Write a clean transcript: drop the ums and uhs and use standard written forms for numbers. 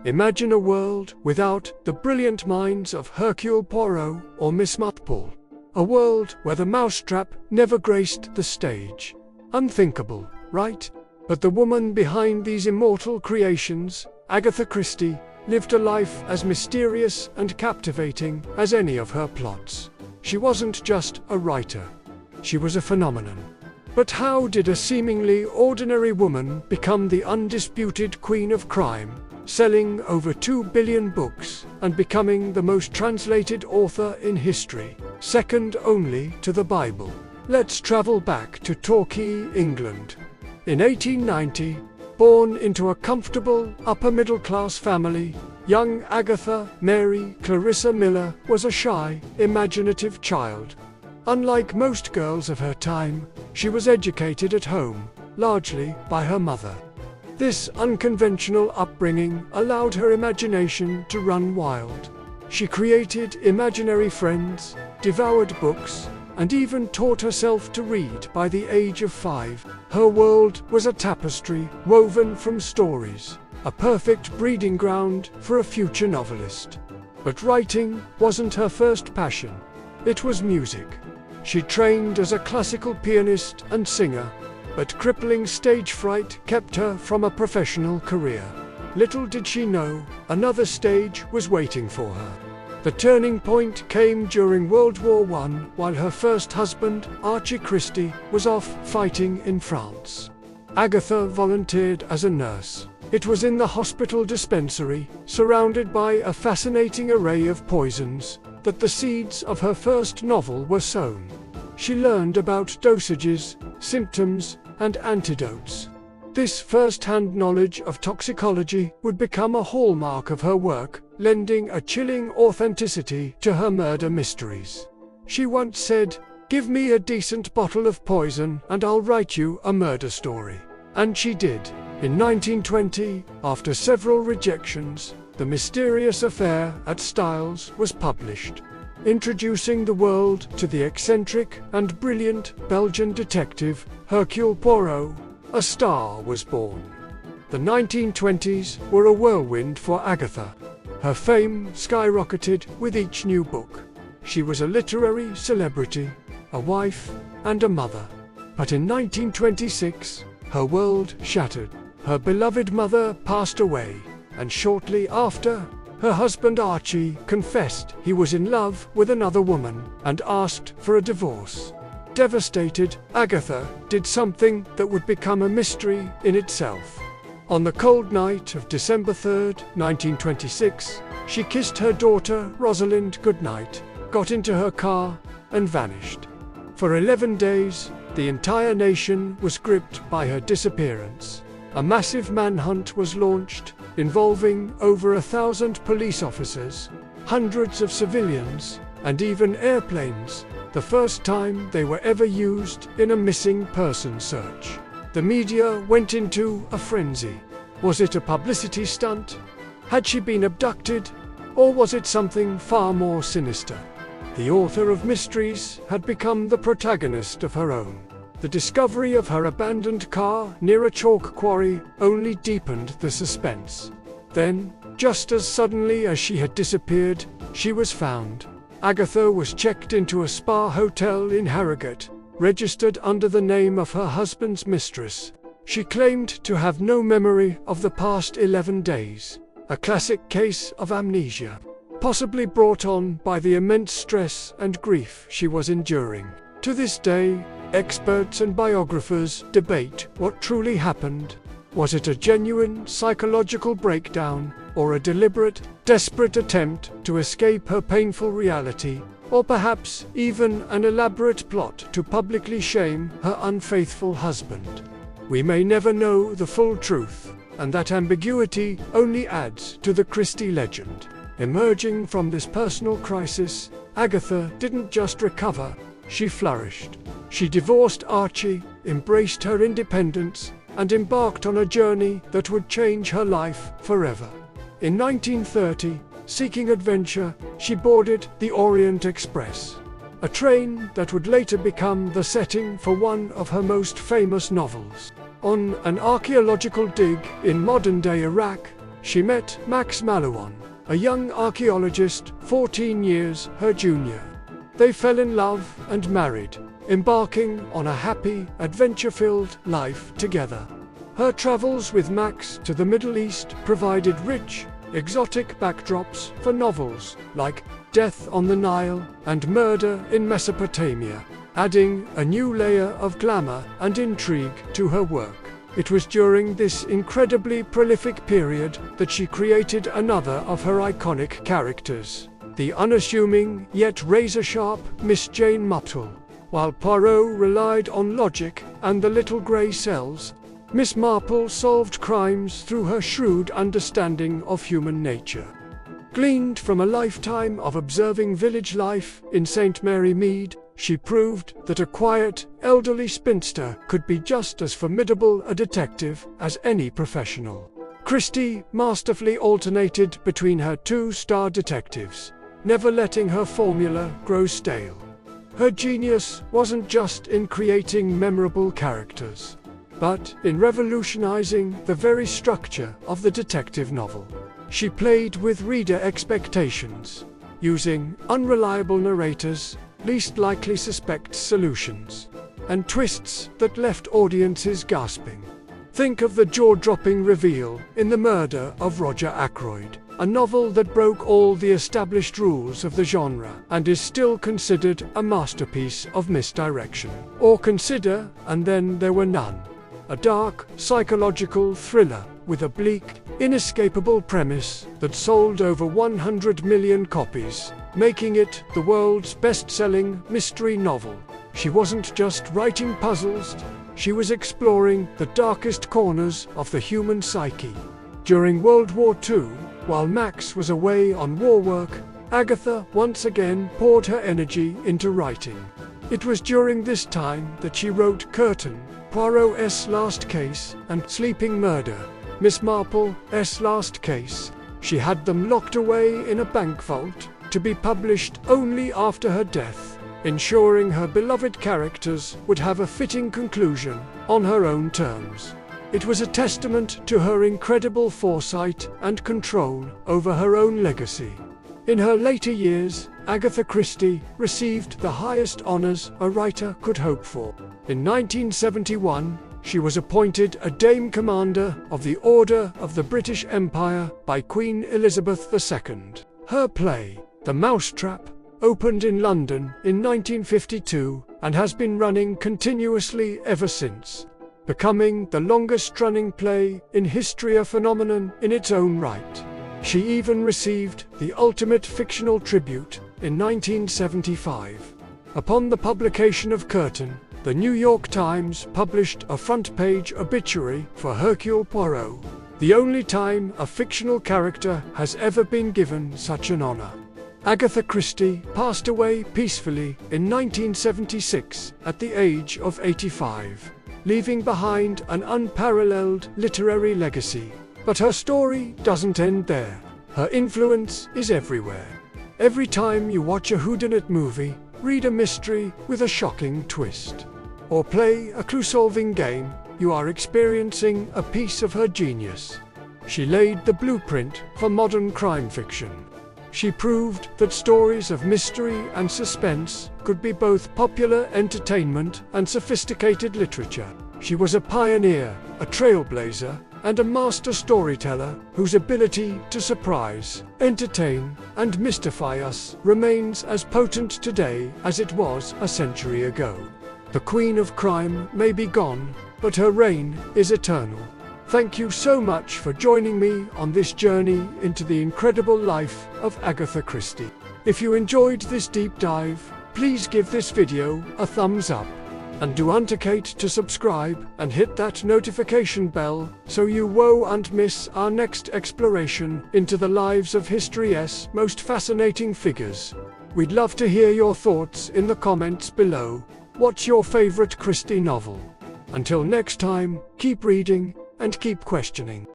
Imagine a world without the brilliant minds of Hercule Poirot or Miss Marple. A world where the mousetrap never graced the stage. Unthinkable, right? But the woman behind these immortal creations, Agatha Christie, lived a life as mysterious and captivating as any of her plots. She wasn't just a writer. She was a phenomenon. But how did a seemingly ordinary woman become the undisputed queen of crime, selling over 2 billion books and becoming the most translated author in history, second only to the Bible? Let's travel back to Torquay, England. In 1890, born into a comfortable, upper-middle-class family, young Agatha Mary Clarissa Miller was a shy, imaginative child. Unlike most girls of her time, she was educated at home, largely by her mother. This unconventional upbringing allowed her imagination to run wild. She created imaginary friends, devoured books, and even taught herself to read by the age of 5. Her world was a tapestry woven from stories, a perfect breeding ground for a future novelist. But writing wasn't her first passion. It was music. She trained as a classical pianist and singer, but crippling stage fright kept her from a professional career. Little did she know, another stage was waiting for her. The turning point came during World War I, while her first husband, Archie Christie, was off fighting in France. Agatha volunteered as a nurse. It was in the hospital dispensary, surrounded by a fascinating array of poisons, that the seeds of her first novel were sown. She learned about dosages, symptoms, and antidotes. This first-hand knowledge of toxicology would become a hallmark of her work, lending a chilling authenticity to her murder mysteries. She once said, "Give me a decent bottle of poison and I'll write you a murder story." And she did. In 1920, after several rejections, The Mysterious Affair at Styles was published, introducing the world to the eccentric and brilliant Belgian detective Hercule Poirot. A star was born. The 1920s were a whirlwind for Agatha. Her fame skyrocketed with each new book. She was a literary celebrity, a wife, and a mother. But in 1926, her world shattered. Her beloved mother passed away, and shortly after, her husband Archie confessed he was in love with another woman and asked for a divorce. Devastated, Agatha did something that would become a mystery in itself. On the cold night of December 3, 1926, she kissed her daughter Rosalind goodnight, got into her car, and vanished. For 11 days, the entire nation was gripped by her disappearance. A massive manhunt was launched, involving over 1,000 police officers, hundreds of civilians, and even airplanes, the first time they were ever used in a missing person search. The media went into a frenzy. Was it a publicity stunt? Had she been abducted? Or was it something far more sinister? The author of mysteries had become the protagonist of her own. The discovery of her abandoned car near a chalk quarry only deepened the suspense. Then, just as suddenly as she had disappeared, she was found. Agatha was checked into a spa hotel in Harrogate, registered under the name of her husband's mistress. She claimed to have no memory of the past 11 days, a classic case of amnesia, possibly brought on by the immense stress and grief she was enduring. To this day, experts and biographers debate what truly happened. Was it a genuine psychological breakdown, or a deliberate, desperate attempt to escape her painful reality, or perhaps even an elaborate plot to publicly shame her unfaithful husband? We may never know the full truth, and that ambiguity only adds to the Christie legend. Emerging from this personal crisis, Agatha didn't just recover, she flourished. She divorced Archie, embraced her independence, and embarked on a journey that would change her life forever. In 1930, seeking adventure, she boarded the Orient Express, a train that would later become the setting for one of her most famous novels. On an archaeological dig in modern-day Iraq, she met Max Mallowan, a young archaeologist 14 years her junior. They fell in love and married, embarking on a happy, adventure-filled life together. Her travels with Max to the Middle East provided rich, exotic backdrops for novels like Death on the Nile and Murder in Mesopotamia, adding a new layer of glamour and intrigue to her work. It was during this incredibly prolific period that she created another of her iconic characters, the unassuming yet razor-sharp Miss Jane Marple. While Poirot relied on logic and the little grey cells, Miss Marple solved crimes through her shrewd understanding of human nature. Gleaned from a lifetime of observing village life in St. Mary Mead, she proved that a quiet, elderly spinster could be just as formidable a detective as any professional. Christie masterfully alternated between her two star detectives, never letting her formula grow stale. Her genius wasn't just in creating memorable characters, but in revolutionizing the very structure of the detective novel. She played with reader expectations, using unreliable narrators, least likely suspect solutions, and twists that left audiences gasping. Think of the jaw-dropping reveal in The Murder of Roger Ackroyd, a novel that broke all the established rules of the genre and is still considered a masterpiece of misdirection. Or consider And Then There Were None, a dark, psychological thriller with a bleak, inescapable premise that sold over 100 million copies, making it the world's best-selling mystery novel. She wasn't just writing puzzles, she was exploring the darkest corners of the human psyche. During World War II, while Max was away on war work, Agatha once again poured her energy into writing. It was during this time that she wrote Curtain, Poirot's Last Case, and Sleeping Murder, Miss Marple's Last Case. She had them locked away in a bank vault, to be published only after her death, ensuring her beloved characters would have a fitting conclusion on her own terms. It was a testament to her incredible foresight and control over her own legacy. In her later years, Agatha Christie received the highest honors a writer could hope for. In 1971, she was appointed a Dame Commander of the Order of the British Empire by Queen Elizabeth II. Her play, The Mousetrap, opened in London in 1952 and has been running continuously ever since, becoming the longest-running play in history, a phenomenon in its own right. She even received the ultimate fictional tribute in 1975. Upon the publication of Curtain, the New York Times published a front-page obituary for Hercule Poirot, the only time a fictional character has ever been given such an honor. Agatha Christie passed away peacefully in 1976 at the age of 85, leaving behind an unparalleled literary legacy. But her story doesn't end there. Her influence is everywhere. Every time you watch a whodunit movie, read a mystery with a shocking twist, or play a clue-solving game, you are experiencing a piece of her genius. She laid the blueprint for modern crime fiction. She proved that stories of mystery and suspense could be both popular entertainment and sophisticated literature. She was a pioneer, a trailblazer, and a master storyteller whose ability to surprise, entertain, and mystify us remains as potent today as it was a century ago. The Queen of Crime may be gone, but her reign is eternal. Thank you so much for joining me on this journey into the incredible life of Agatha Christie. If you enjoyed this deep dive, please give this video a thumbs up. And don't forget to subscribe and hit that notification bell so you won't miss our next exploration into the lives of history's most fascinating figures. We'd love to hear your thoughts in the comments below. What's your favorite Christie novel? Until next time, keep reading and keep questioning.